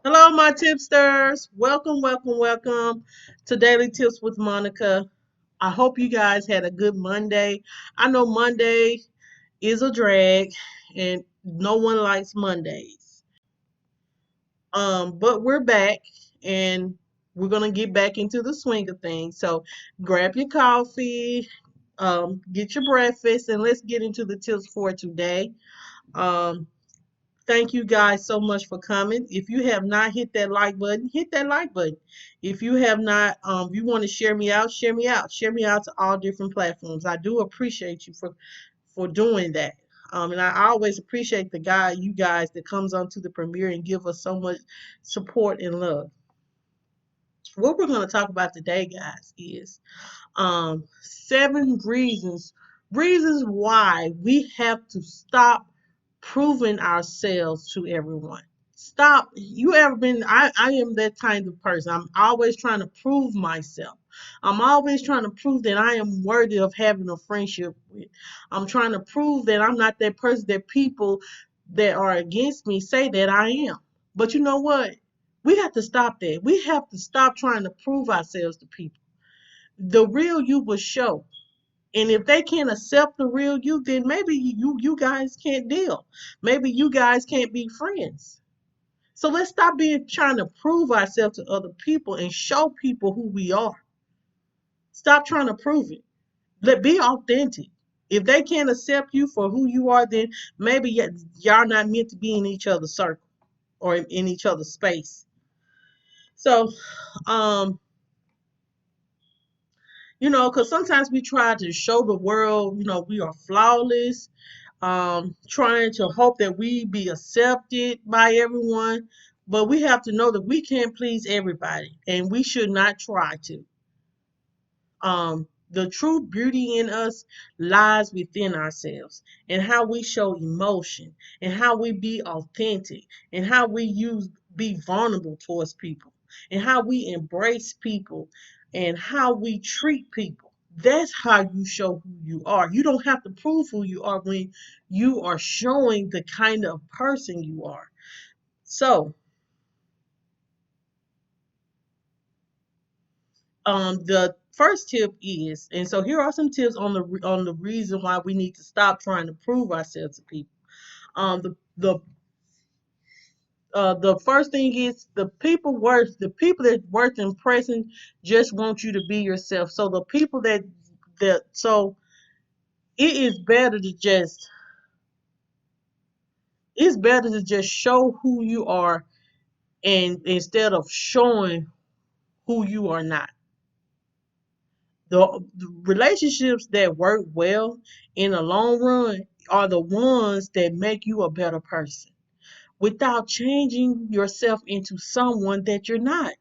Hello, my tipsters. Welcome to Daily Tips with Monica. I hope you guys had a good Monday. I know Monday is a drag and no one likes Mondays. But we're back and we're gonna get back into the swing of things. So grab your coffee, get your breakfast, and let's get into the tips for today. Um, Thank you guys so much for coming. If you have not hit that like button, hit that like button. If you have not, if you want to share me out, share me out. Share me out to all different platforms. I do appreciate you for doing that. And I always appreciate you guys that comes onto the premiere and give us so much support and love. What we're going to talk about today, guys, is 7 reasons why we have to stop proving ourselves to everyone. Stop. You ever been? I am that kind of person. I'm always trying to prove myself. I'm always trying to prove that I am worthy of having a friendship with. I'm trying to prove that I'm not that person that people that are against me say that I am. But you know what? We have to stop that. We have to stop trying to prove ourselves to people. The real you will show. And if they can't accept the real you, then maybe you guys can't deal. Maybe you guys can't be friends. So let's stop being trying to prove ourselves to other people and show people who we are. Stop trying to prove it. Let be authentic. If they can't accept you for who you are, then maybe y'all not meant to be in each other's circle or in each other's space. So, um, because sometimes we try to show the world, we are flawless, trying to hope that we be accepted by everyone. But we have to know that we can't please everybody, and we should not try to. The true beauty in us lies within ourselves and how we show emotion and how we be authentic and how we be vulnerable towards people and how we embrace people and how we treat people. That's how you show who you are. You don't have to prove who you are when you are showing the kind of person you are. So, the first tip is, and so here are some tips on the reason why we need to stop trying to prove ourselves to people. The first thing is the people that worth impressing just want you to be yourself. So the people that so it is better to just it's better to just show who you are and instead of showing who you are not. The relationships that work well in the long run are the ones that make you a better person without changing yourself into someone that you're not.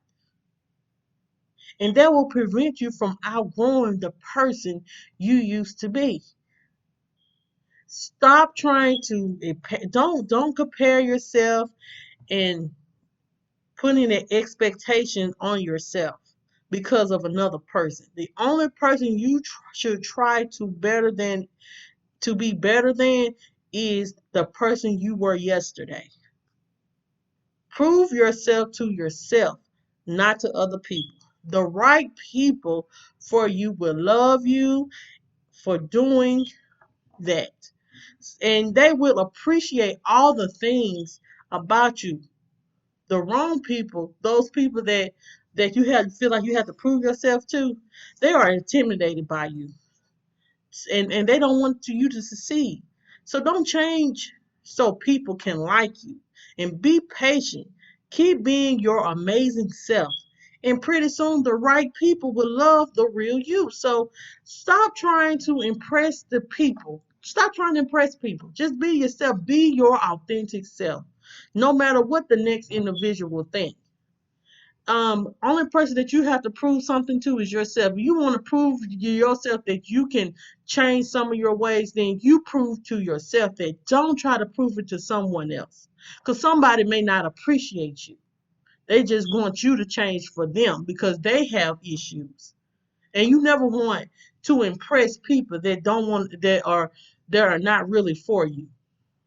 And that will prevent you from outgrowing the person you used to be. Stop trying to don't compare yourself and putting an expectation on yourself because of another person. The only person you should try to be better than is the person you were yesterday. Prove yourself to yourself, not to other people. The right people for you will love you for doing that. And they will appreciate all the things about you. The wrong people, those people that you have feel like you have to prove yourself to, they are intimidated by you. And they don't want you to succeed. So don't change so people can like you. And be patient. Keep being your amazing self. And pretty soon the right people will love the real you. So stop trying to impress the people. Stop trying to impress people. Just be yourself. Be your authentic self. No matter what the next individual thinks. Only person that you have to prove something to is yourself. If you want to prove to yourself that you can change some of your ways, then you prove to yourself that. Don't try to prove it to someone else, because somebody may not appreciate you. They just want you to change for them because they have issues, and you never want to impress people that don't want that are not really for you.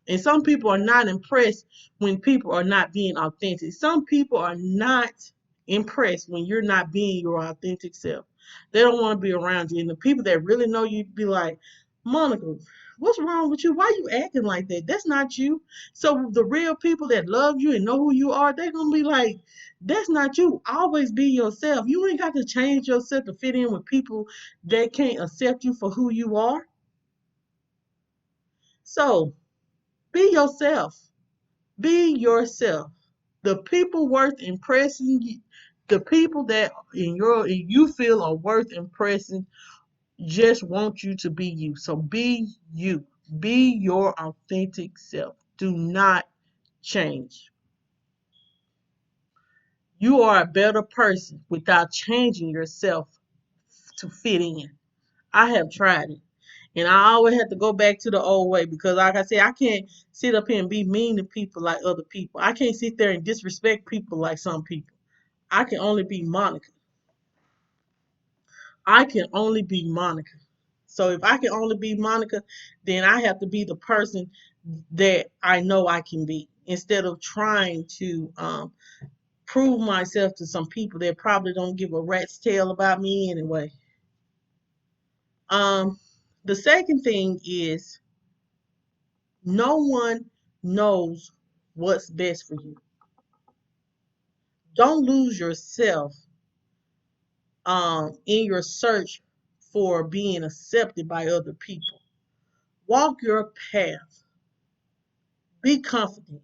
And some people are not impressed when people are not being authentic. Some people are not impressed when you're not being your authentic self. They don't want to be around you. And the people that really know you be like, MonicA, what's wrong with you? Why you acting like that? That's not you. So the real people that love you and know who you are, they're gonna be like, that's not you. Always be yourself. You ain't got to change yourself to fit in with people that can't accept you for who you are. So be yourself. Be yourself. The people worth impressing you, the people that you feel are worth impressing, just want you to be you. So be you. Be your authentic self. Do not change. You are a better person without changing yourself to fit in. I have tried it. And I always have to go back to the old way because, like I said, I can't sit up here and be mean to people like other people. I can't sit there and disrespect people like some people. I can only be MonicA. I can only be MonicA. So if I can only be MonicA, then I have to be the person that I know I can be instead of trying to prove myself to some people that probably don't give a rat's tail about me anyway. Um, the second thing is no one knows what's best for you. Don't lose yourself in your search for being accepted by other people. Walk your path. Be confident.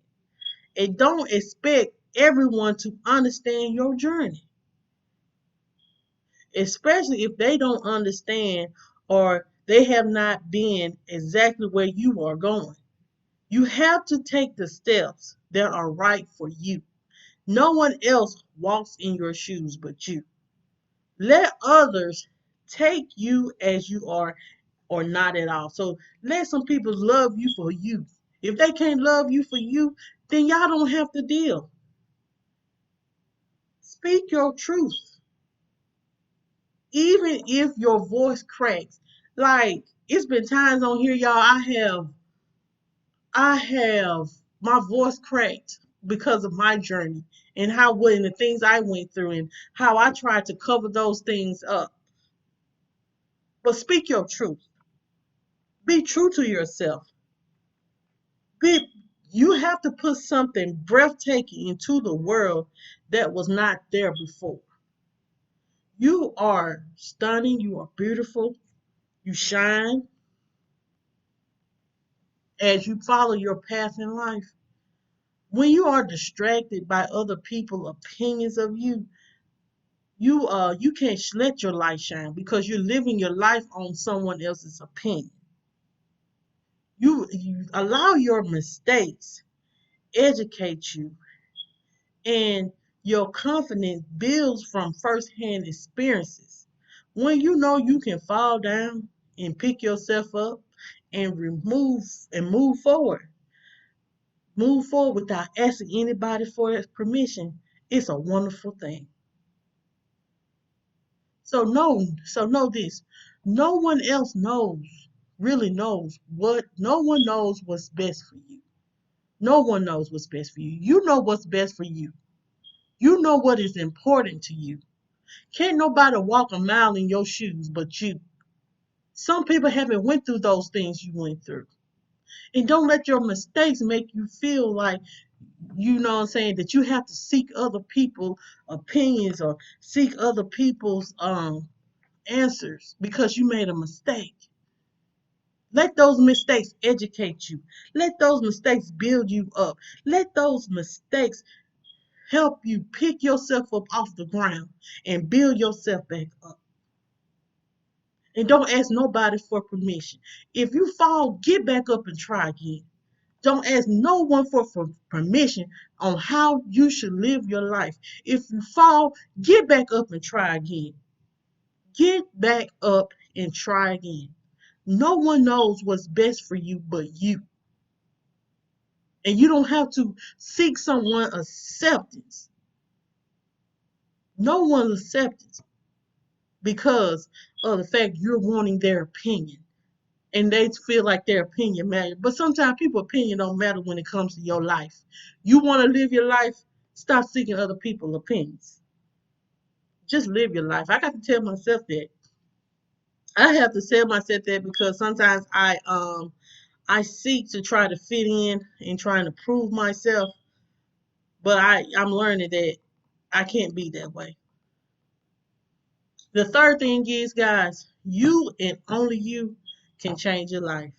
And don't expect everyone to understand your journey, especially if they don't understand or they have not been exactly where you are going. You have to take the steps that are right for you. No one else walks in your shoes but you. Let others take you as you are or not at all. So let some people love you for you. If they can't love you for you, then y'all don't have to deal. Speak your truth, even if your voice cracks. Like it's been times on here, y'all. I have my voice cracked because of my journey and and the things I went through and how I tried to cover those things up. But speak your truth. Be true to yourself. Be, you have to put something breathtaking into the world that was not there before. You are stunning, you are beautiful, you shine as you follow your path in life. When you are distracted by other people's opinions of you, you can't let your light shine because you're living your life on someone else's opinion. You allow your mistakes educate you, and your confidence builds from firsthand experiences. When you know you can fall down and pick yourself up and move forward, move forward without asking anybody for permission, it's a wonderful thing. So know this. No one else really knows no one knows what's best for you. No one knows what's best for you. You know what's best for you. You know what is important to you. Can't nobody walk a mile in your shoes but you. Some people haven't went through those things you went through. And don't let your mistakes make you feel like, you know what I'm saying, that you have to seek other people's opinions or seek other people's answers because you made a mistake. Let those mistakes educate you. Let those mistakes build you up. Let those mistakes help you pick yourself up off the ground and build yourself back up. And don't ask nobody for permission. If you fall, get back up and try again. Don't ask no one for permission on how you should live your life. If you fall, get back up and try again. Get back up and try again. No one knows what's best for you but you. And you don't have to seek someone acceptance. No one's acceptance because of the fact you're wanting their opinion. and they feel like their opinion matters. But sometimes people's opinion don't matter when it comes to your life. You want to live your life, stop seeking other people's opinions. Just live your life. I got to tell myself that. I have to tell myself that because sometimes I seek to try to fit in and trying to prove myself, but I'm learning that I can't be that way. The third thing is, guys, you and only you can change your life.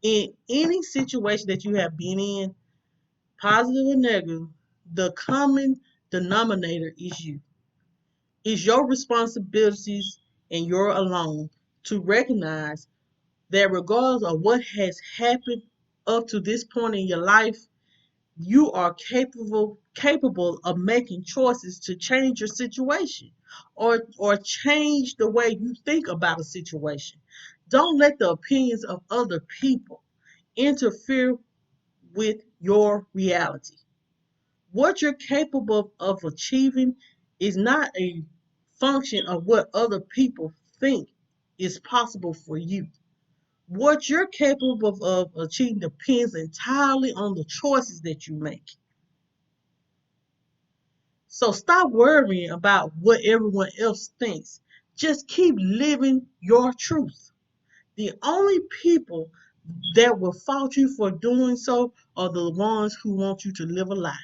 In any situation that you have been in, positive or negative, the common denominator is you. It's your responsibilities and your alone to recognize that regardless of what has happened up to this point in your life, you are capable of making choices to change your situation or change the way you think about a situation. Don't let the opinions of other people interfere with your reality. What you're capable of achieving is not a function of what other people think is possible for you. What you're capable of achieving depends entirely on the choices that you make. So stop worrying about what everyone else thinks. Just keep living your truth. The only people that will fault you for doing so are the ones who want you to live a lie.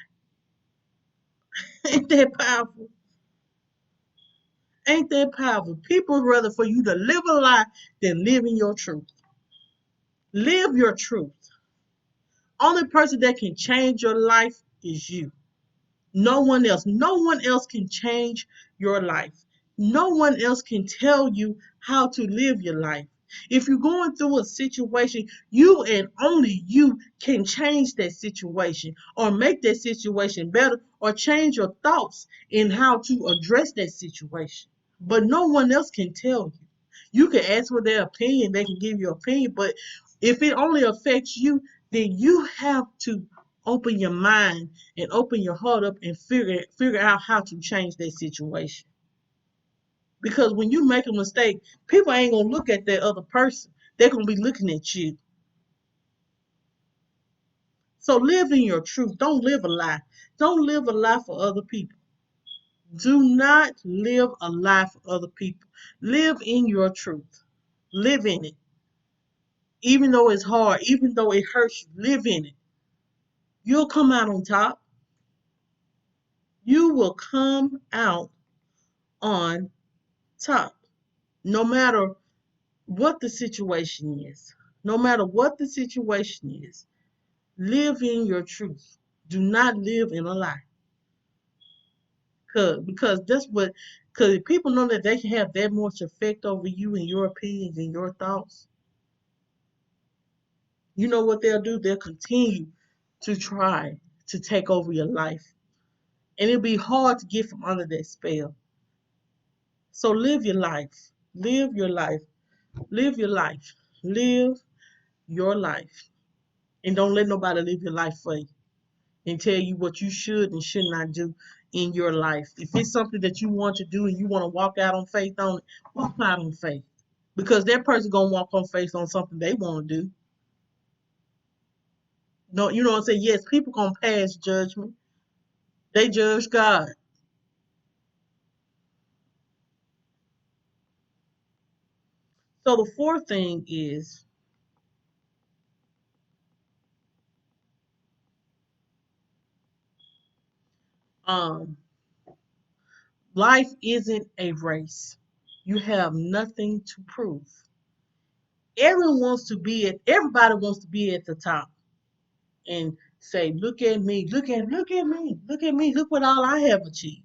Ain't that powerful? Ain't that powerful? People rather for you to live a lie than live in your truth. Live your truth. Only person that can change your life is you. No one else. No one else can change your life. No one else can tell you how to live your life. If you're going through a situation, you and only you can change that situation or make that situation better or change your thoughts in how to address that situation. But no one else can tell you. You can ask for their opinion, they can give you opinion, but if it only affects you, then you have to open your mind and open your heart up and figure out how to change that situation. Because when you make a mistake, people ain't gonna look at that other person. They're gonna be looking at you. So live in your truth. Don't live a lie. Don't live a lie for other people. Do not live a lie for other people. Live in your truth. Live in it. Even though it's hard, even though it hurts you, live in it. You'll come out on top. You will come out on top. No matter what the situation is. No matter what the situation is. Live in your truth. Do not live in a lie. Because that's what, because if people know that they can have that much effect over you and your opinions and your thoughts, you know what they'll do? They'll continue to try to take over your life. And it'll be hard to get from under that spell. So live your life. Live your life. Live your life. Live your life. And don't let nobody live your life for you and tell you what you should and should not do in your life. If it's something that you want to do and you want to walk out on faith on it, walk out on faith. Because that person gonna walk on faith on something they want to do. No, you know what I'm saying? Yes, people gonna pass judgment. They judge God. So the fourth thing is um life isn't a race. You have nothing to prove. Everybody wants to be at the top and say, look at me, look at me, look at me, look what all I have achieved.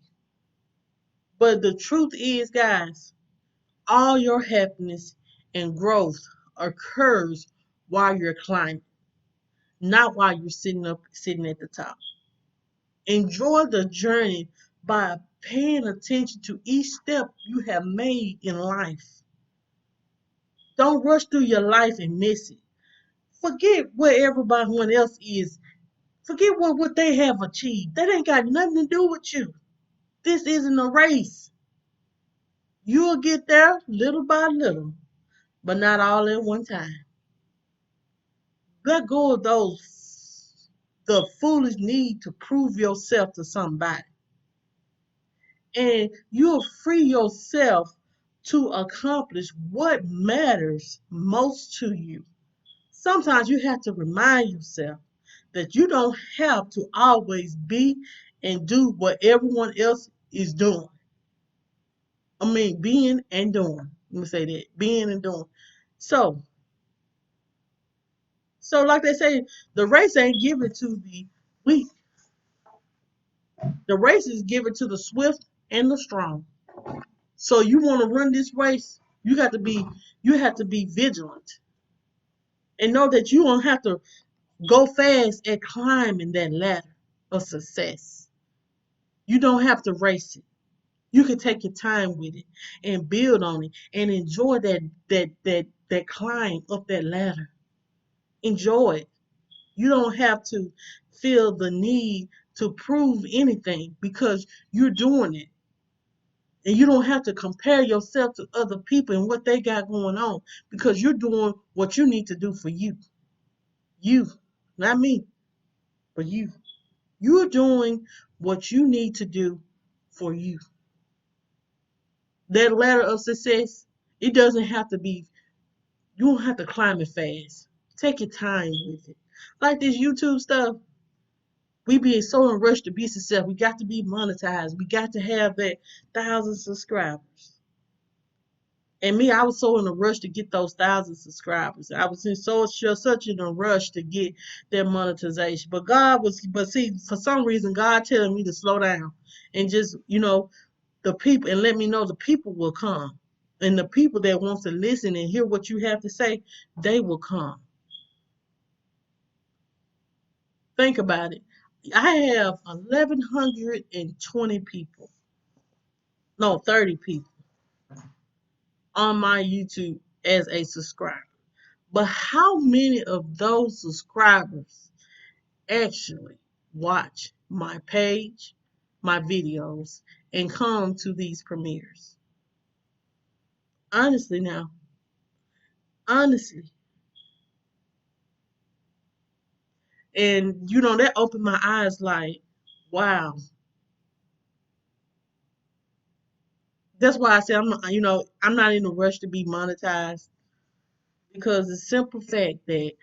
But the truth is, guys, all your happiness and growth occurs while you're climbing, not while you're sitting at the top. Enjoy the journey by paying attention to each step you have made in life. Don't rush through your life and miss it. Forget what everybody else is. Forget what they have achieved. That ain't got nothing to do with you. This isn't a race. You'll get there little by little, but not all at one time. Let go of the foolish need to prove yourself to somebody. And you'll free yourself to accomplish what matters most to you. Sometimes you have to remind yourself that you don't have to always be and do what everyone else is doing. I mean, being and doing. Let me say that. Being and doing. So, so like they say, the race ain't given to the weak. The race is given to the swift and the strong. So you want to run this race, you have to be vigilant and know that you don't have to go fast at climbing that ladder of success. You don't have to race it. You can take your time with it and build on it and enjoy that climb up that ladder. Enjoy it. You don't have to feel the need to prove anything because you're doing it. And you don't have to compare yourself to other people and what they got going on because you're doing what you need to do for you. You, not me, but you. You're doing what you need to do for you. That ladder of success, it doesn't have to be, you don't have to climb it fast. Take your time with it. Like this YouTube stuff, we being so in a rush to be successful. We got to be monetized. We got to have that 1,000 subscribers. And me, I was so in a rush to get those 1,000 subscribers. I was in such in a rush to get that monetization. But see, for some reason, God telling me to slow down and just, the people, and let me know the people will come. And the people that wants to listen and hear what you have to say, they will come. Think about it. I have 1,120 people, no, 30 people on my YouTube as a subscriber. But how many of those subscribers actually watch my page, my videos, and come to these premieres? Honestly, now, honestly. And, that opened my eyes like, wow. That's why I say I'm not in a rush to be monetized because the simple fact that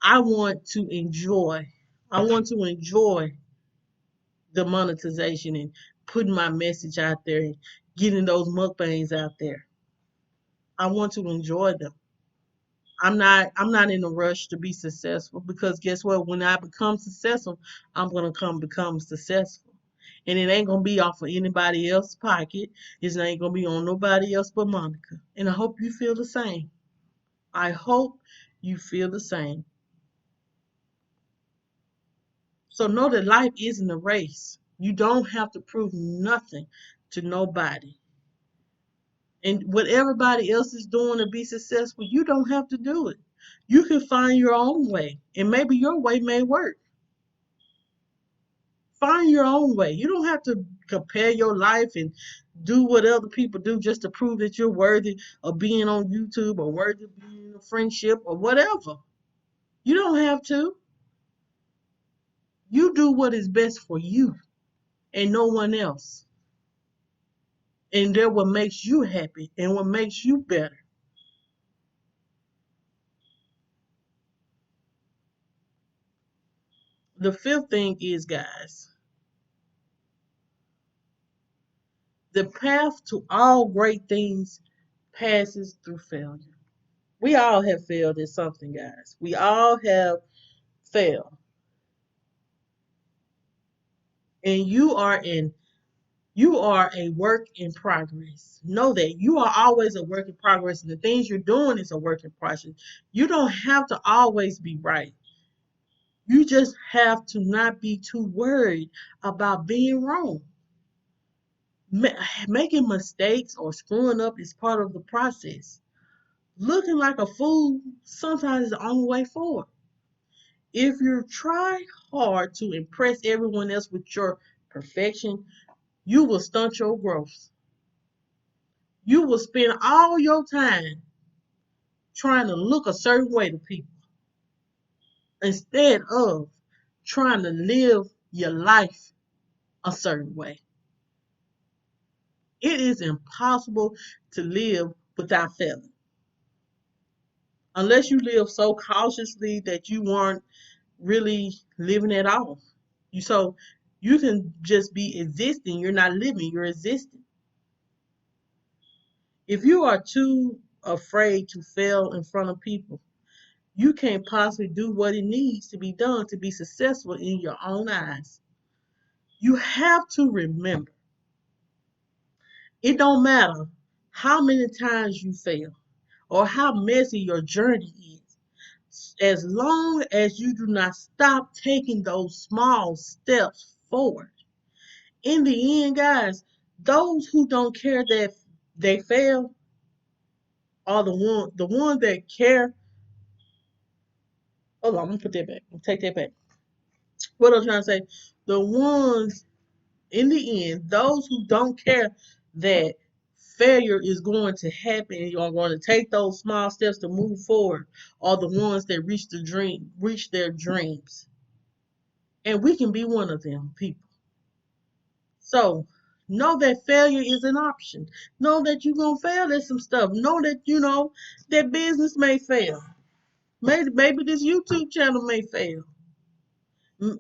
I want to enjoy, I want to enjoy the monetization and putting my message out there and getting those mukbangs out there. I want to enjoy them. I'm not in a rush to be successful because guess what? When I become successful, I'm gonna become successful. And it ain't gonna be off of anybody else's pocket. It ain't gonna be on nobody else but MonicA. And I hope you feel the same. I hope you feel the same. So know that life isn't a race. You don't have to prove nothing to nobody. And what everybody else is doing to be successful, you don't have to do it. You can find your own way, and maybe your way may work. Find your own way. You don't have to compare your life and do what other people do just to prove that you're worthy of being on YouTube or worthy of being in a friendship or whatever. You don't have to. You do what is best for you and no one else. And that what makes you happy and what makes you better. The fifth thing is, guys, the path to all great things passes through failure. We all have failed at something, guys. We all have failed. And you are a work in progress. Know that you are always a work in progress, and the things you're doing is a work in progress. You don't have to always be right. You just have to not be too worried about being wrong. Making mistakes or screwing up is part of the process. Looking like a fool sometimes is the only way forward. If you try hard to impress everyone else with your perfection, you will stunt your growth. You will spend all your time trying to look a certain way to people instead of trying to live your life a certain way. It is impossible to live without failing. Unless you live so cautiously that you weren't really living at all. So you can just be existing. You're not living, you're existing. If you are too afraid to fail in front of people, you can't possibly do what it needs to be done to be successful in your own eyes. You have to remember, it don't matter how many times you fail or how messy your journey is, as long as you do not stop taking those small steps forward. In the end, guys, those who don't care that they fail are the one that care. Hold on, I'm gonna put that back. Take that back. What I'm trying to say, the ones in the end, those who don't care that failure is going to happen and you're going to take those small steps to move forward are the ones that reach their dreams. And we can be one of them people. So know that failure is an option. Know that you're gonna fail at some stuff. Know that that business may fail. Maybe this YouTube channel may fail.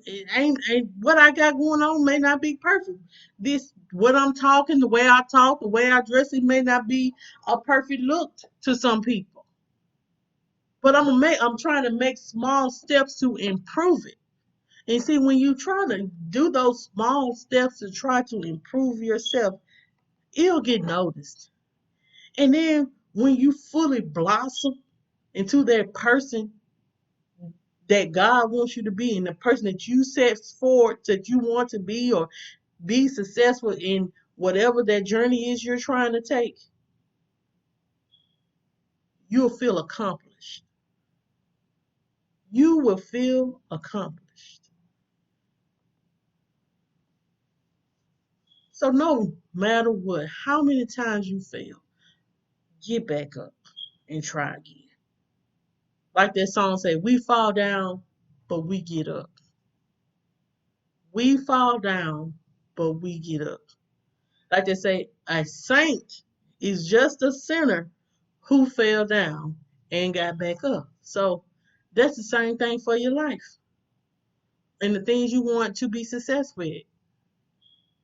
It ain't what I got going on may not be perfect. This what I'm talking, the way I talk, the way I dress, it may not be a perfect look to some people. But I'm trying to make small steps to improve it. And see, when you try to do those small steps to try to improve yourself, it'll get noticed. And then when you fully blossom into that person that God wants you to be and the person that you set forward that you want to be or be successful in whatever that journey is you're trying to take, you'll feel accomplished. You will feel accomplished. So no matter what, how many times you fail, get back up and try again. Like that song say, we fall down, but we get up. We fall down, but we get up. Like they say, a saint is just a sinner who fell down and got back up. So that's the same thing for your life and the things you want to be successful with.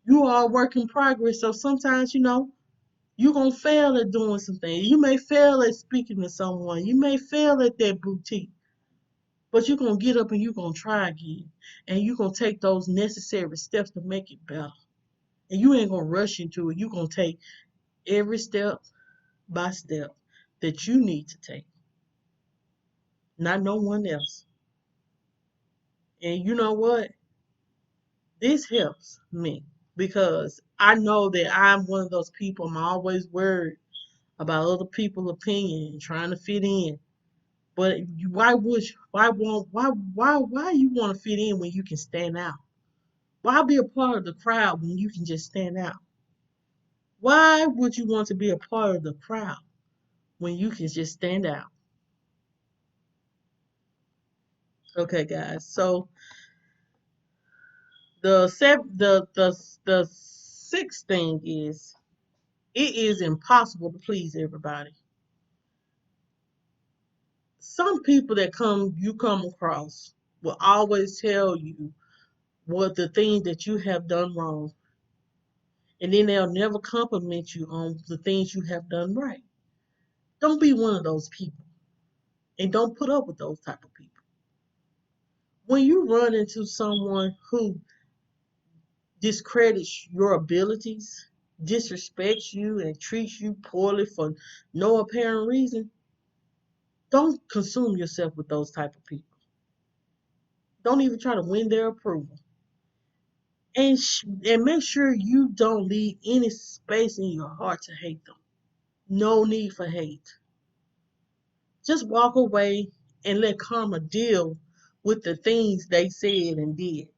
You are a work in progress. So sometimes, you're going to fail at doing some things. You may fail at speaking to someone. You may fail at that boutique. But you're going to get up and you're going to try again. And you're going to take those necessary steps to make it better. And you ain't going to rush into it. You're going to take every step by step that you need to take, not no one else. And you know what? This helps me because I know that I'm one of those people. I'm always worried about other people's opinion and trying to fit in. But why you want to fit in when you can stand out? Why be a part of the crowd when you can just stand out? Why would you want to be a part of the crowd when you can just stand out? Okay, guys. So the sixth thing is it is impossible to please everybody. Some people that you come across will always tell you what the things that you have done wrong, and then they'll never compliment you on the things you have done right. Don't be one of those people, and don't put up with those type of people. When you run into someone who discredits your abilities, disrespects you, and treats you poorly for no apparent reason, don't consume yourself with those type of people. Don't even try to win their approval. And make sure you don't leave any space in your heart to hate them. No need for hate. Just walk away and let karma deal with the things they said and did.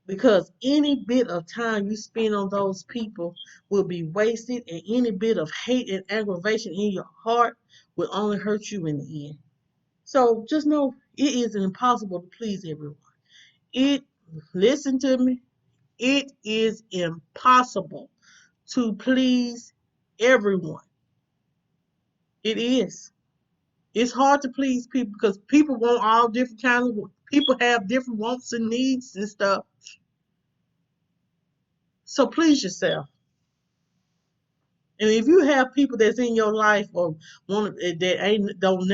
because any bit of time you spend on those people will be wasted, and any bit of hate and aggravation in your heart will only hurt you in the end. So just know it is impossible to please everyone. It, listen to me, it is impossible to please everyone. It is. It's hard to please people because people want all different kinds of, people have different wants and needs and stuff. So please yourself. And if you have people that's in your life or want that ain't don't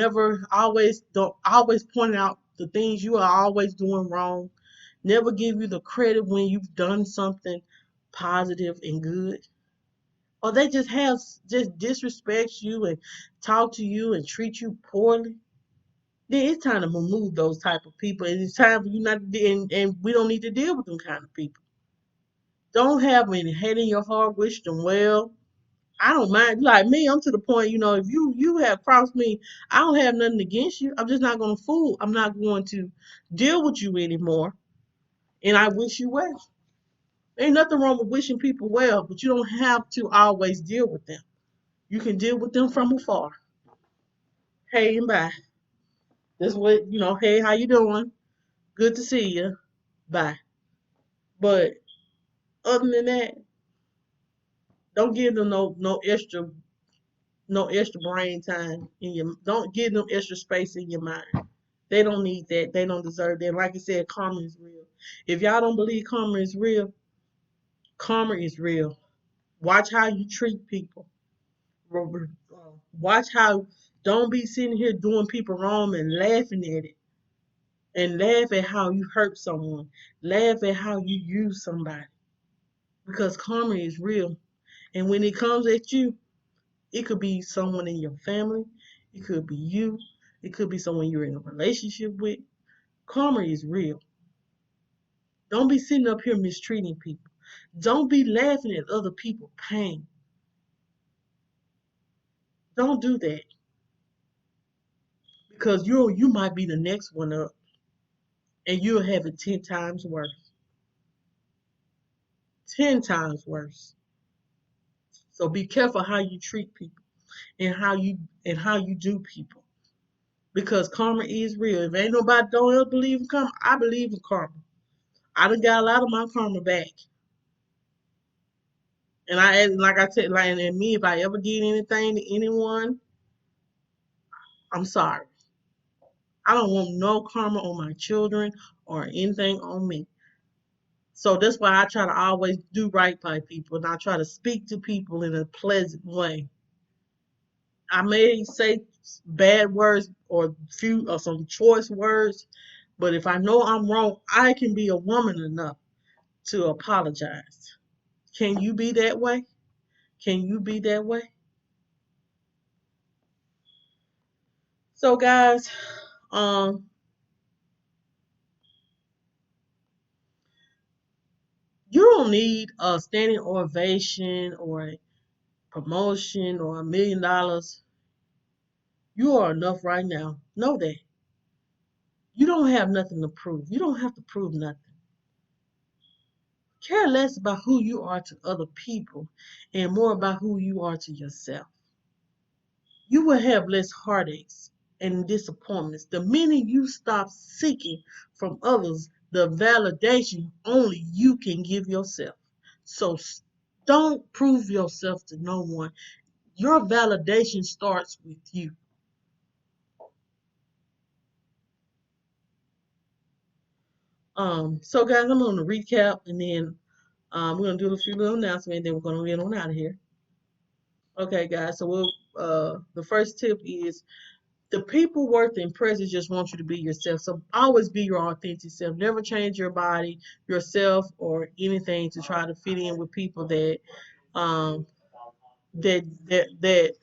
always point out the things you are always doing wrong, never give you the credit when you've done something positive and good, or they just disrespect you and talk to you and treat you poorly, then it's time to remove those type of people. And it's time for you not to, and we don't need to deal with them kind of people. Don't have any hate in your heart. Wish them well. I don't mind. Like me, I'm to the point, if you have crossed me, I don't have nothing against you. I'm just not gonna fool. I'm not going to deal with you anymore. And I wish you well. Ain't nothing wrong with wishing people well, but you don't have to always deal with them. You can deal with them from afar. Hey and bye. This what hey, how you doing? Good to see you. Bye. But other than that, don't give them no extra brain time in your, don't give them extra space in your mind. They don't need that. They don't deserve that. Like I said, karma is real. If y'all don't believe karma is real, karma is real. Watch how you treat people. Watch how, don't be sitting here doing people wrong and laughing at it. And laugh at how you hurt someone. Laugh at how you use somebody. Because karma is real. And when it comes at you, it could be someone in your family. It could be you. It could be someone you're in a relationship with. Karma is real. Don't be sitting up here mistreating people. Don't be laughing at other people's pain. Don't do that because you might be the next one up and you'll have it 10 times worse. 10 times worse. So be careful how you treat people and how you do people. Because karma is real. If ain't nobody don't ever believe in karma, I believe in karma. I done got a lot of my karma back. And like I said, like, and me, if I ever did anything to anyone, I'm sorry. I don't want no karma on my children or anything on me. So that's why I try to always do right by people and I try to speak to people in a pleasant way. I may say bad words or few or some choice words, but if I know I'm wrong, I can be a woman enough to apologize. Can you be that way? Can you be that way? So guys, um you don't need a standing ovation or a promotion or $1 million. You are enough right now. Know that. You don't have nothing to prove. You don't have to prove nothing. Care less about who you are to other people and more about who you are to yourself. You will have less heartaches and disappointments the minute you stop seeking from others the validation only you can give yourself. So don't prove yourself to no one. Your validation starts with you. So guys, I'm gonna recap and then we're gonna do a few little announcements and then we're gonna get on out of here. Okay, guys. So the first tip is the people worth impressing just want you to be yourself. So always be your authentic self. Never change your body, yourself, or anything to try to fit in with people um that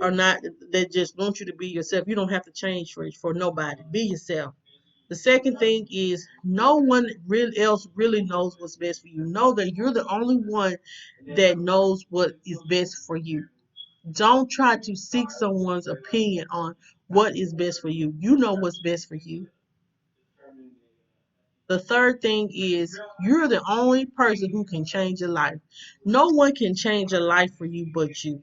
are not, that just want you to be yourself. You don't have to change for nobody. Be yourself. The second thing is no one else really knows what's best for you. Know that you're the only one that knows what is best for you. Don't try to seek someone's opinion on what is best for you. You know what's best for you. The third thing is you're the only person who can change your life. No one can change your life for you but you.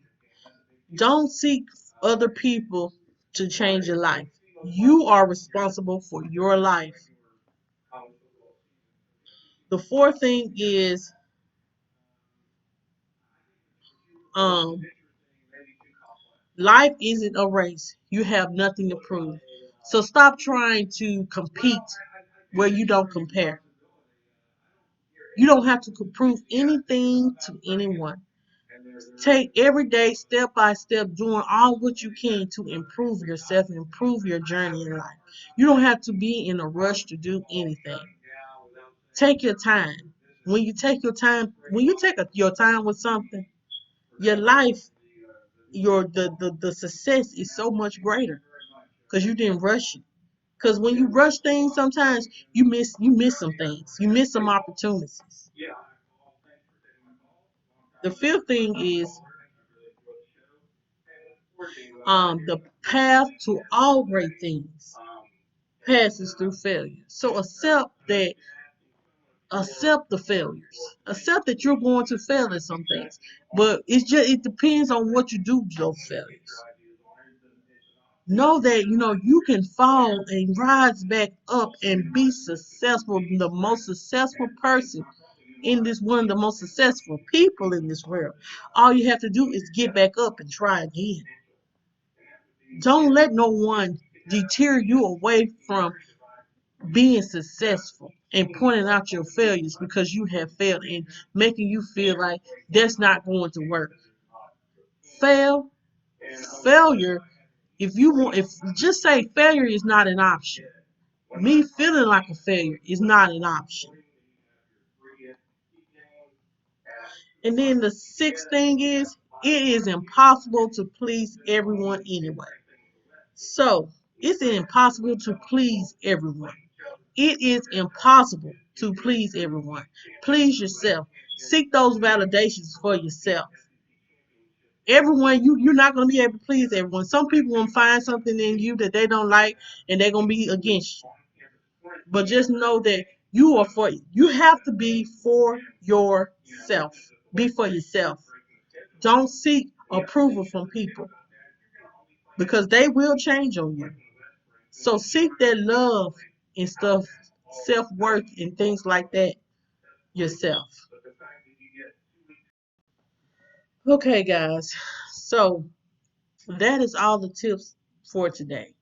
Don't seek other people to change your life. You are responsible for your life. The fourth thing is um life isn't a race. You have nothing to prove. So stop trying to compete where you don't compare. You don't have to prove anything to anyone. Take every day step by step, doing all what you can to improve yourself and improve your journey in life. You don't have to be in a rush to do anything. Take your time. When you take your time with something, your life, the success is so much greater because you didn't rush it. Because when you rush things, sometimes you miss some things. You miss some opportunities. The fifth thing is the path to all great things passes through failure. So accept the failures. Accept that you're going to fail at some things. But it depends on what you do with those failures. Know that you can fall and rise back up and be successful, the most successful person in this one of the most successful people in this world. All you have to do is get back up and try again. Don't let no one deter you away from being successful and pointing out your failures because you have failed and making you feel like that's not going to work. Fail, failure. If just say failure is not an option. Me feeling like a failure is not an option. And then the sixth thing is it is impossible to please everyone anyway. So it's impossible to please everyone. It is impossible to please everyone. Please yourself. Seek those validations for yourself. Everyone, you're not going to be able to please everyone. Some people will find something in you that they don't like and they're going to be against you. But just know that you have to be for yourself. Be for yourself. Don't seek approval from people because they will change on you. So seek that love and stuff, self-worth and things like that yourself. Okay, guys. So that is all the tips for today.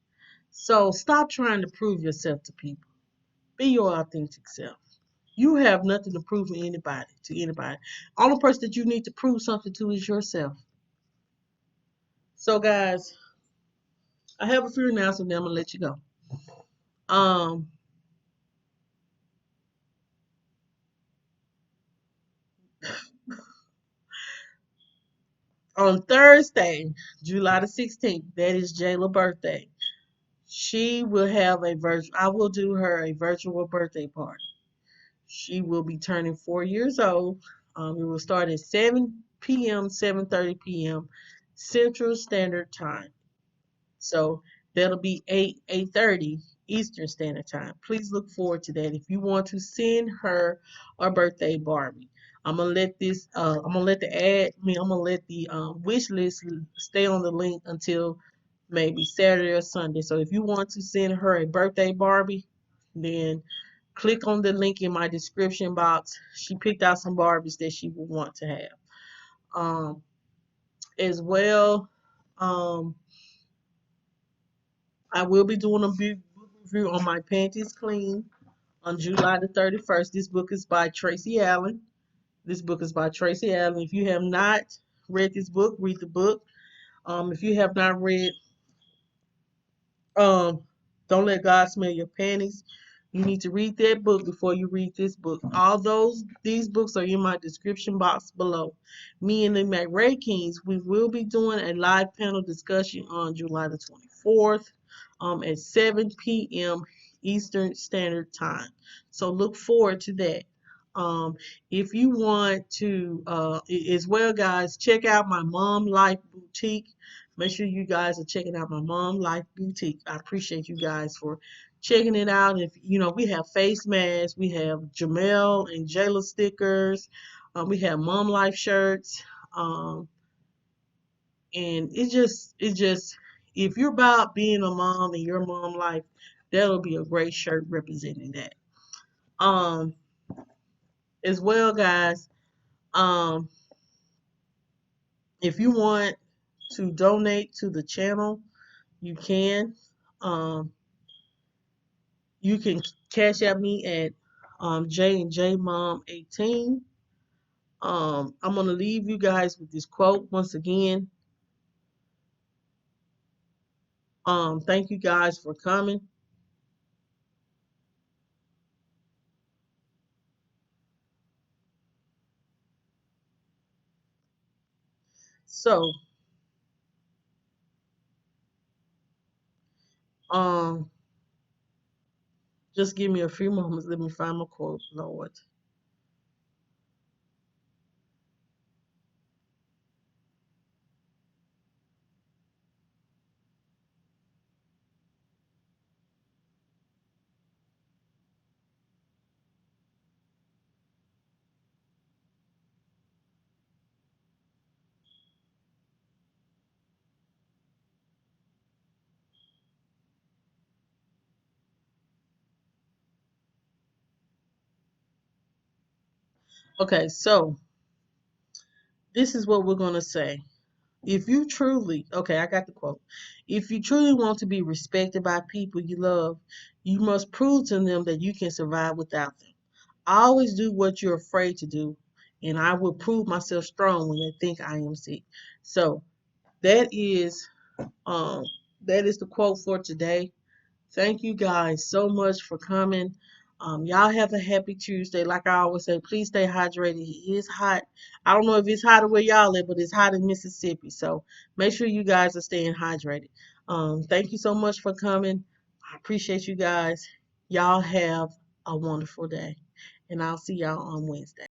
So stop trying to prove yourself to people. Be your authentic self. You have nothing to prove to anybody. Only person that you need to prove something to is yourself. So guys, I have a few announcements, then I'm gonna let you go. Um on Thursday, July the 16th, that is Jayla's birthday. She will have I will do her a virtual birthday party. She will be turning 4 years old. It will start at 7 p.m., 7:30 p.m. Central Standard Time. So that'll be 8:30 Eastern Standard Time. Please look forward to that. If you want to send her a birthday Barbie, I'm gonna let I'm gonna let the wish list stay on the link until maybe Saturday or Sunday. So if you want to send her a birthday Barbie, then click on the link in my description box. She picked out some Barbies that she would want to have. Um, as well, um, I will be doing a book review on my Panties Cleaned on July the 31st. This book is by Tracy Allen. This book is by Tracy Allen. If you have not read this book, read the book. If you have not read Um, Don't Let God Smell Your Panties. You need to read that book before you read this book. These books are in my description box below. Me and the McRae Kingz, we will be doing a live panel discussion on July the 24th, at 7 p.m. Eastern Standard Time. So look forward to that. Um, if you want to, as well, guys, check out my Mom Life Boutique. Make sure you guys are checking out my Mom Life Boutique. I appreciate you guys for checking it out. If you know, we have face masks, we have Jamel and Jayla stickers, we have Mom Life shirts, um, and it just if you're about being a mom and your mom life, that'll be a great shirt representing that. Um, as well, guys. Um, if you want to donate to the channel, you can. Um, you can cash at me at J&J Mom 18. I'm gonna leave you guys with this quote once again. Thank you guys for coming. So, um, just give me a few moments. Let me find my quote, Lord. Okay, so this is what we're gonna say. If you truly, okay, I got the quote. If you truly want to be respected by people you love, you must prove to them that you can survive without them. I always do what you're afraid to do, and I will prove myself strong when they think I am sick. So that is um that is the quote for today. Thank you guys so much for coming. Y'all have a happy Tuesday. Like I always say, please stay hydrated. It is hot. I don't know if it's hotter where y'all live, but it's hot in Mississippi. So make sure you guys are staying hydrated. Thank you so much for coming. I appreciate you guys. Y'all have a wonderful day. And I'll see y'all on Wednesday.